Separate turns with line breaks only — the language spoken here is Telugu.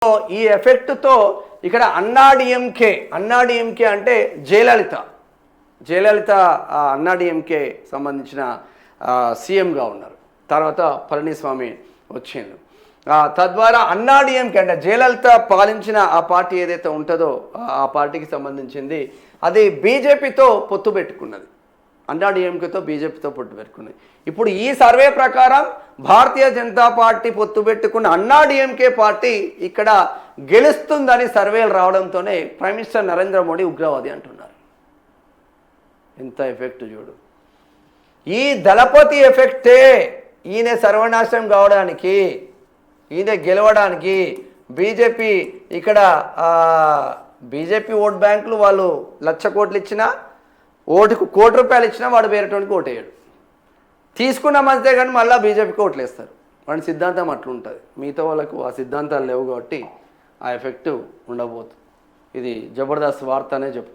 ఈ ఎఫెక్ట్తో ఇక్కడ అన్నాడీఎంకే అంటే జయలలిత అన్నాడీఎంకే సంబంధించిన సీఎంగా ఉన్నారు. తర్వాత పళనిస్వామి వచ్చిండు. తద్వారా అన్నాడీఎంకే అంటే జయలలిత పాలించిన ఆ పార్టీ ఏదైతే ఉంటుందో ఆ పార్టీకి సంబంధించింది అది బీజేపీతో పొత్తు పెట్టుకున్నది. అన్నాడీఎంకేతో బీజేపీతో పొత్తు పెట్టుకున్నది. ఇప్పుడు ఈ సర్వే ప్రకారం భారతీయ జనతా పార్టీ పొత్తు పెట్టుకున్న అన్నాడీఎంకే పార్టీ ఇక్కడ గెలుస్తుందని సర్వేలు రావడంతోనే ప్రైమ్ మినిస్టర్ నరేంద్ర మోడీ ఉగ్రవాది అంటున్నారు. ఎంత ఎఫెక్ట్ చూడు. ఈ దళపతి ఎఫెక్టే ఈయన సర్వనాశనం కావడానికి, ఈయన గెలవడానికి బీజేపీ ఇక్కడ బీజేపీ ఓట్ బ్యాంకులు వాళ్ళు 1,00,000 కోట్లు ఇచ్చినా, ఓటుకు ₹1,00,00,000 ఇచ్చినా వాడు వేరేటోనికి ఓటేయడు. తీసుకున్న మంచిదే కానీ మళ్ళీ బీజేపీకి ఓట్లు వేస్తారు. వాడి సిద్ధాంతం అట్లుంటుంది. మిగతా వాళ్ళకు ఆ సిద్ధాంతాలు లేవు కాబట్టి ఆ ఎఫెక్ట్ ఉండబోతుంది. ఇది జబర్దస్త్ వార్త అనే చెప్పు.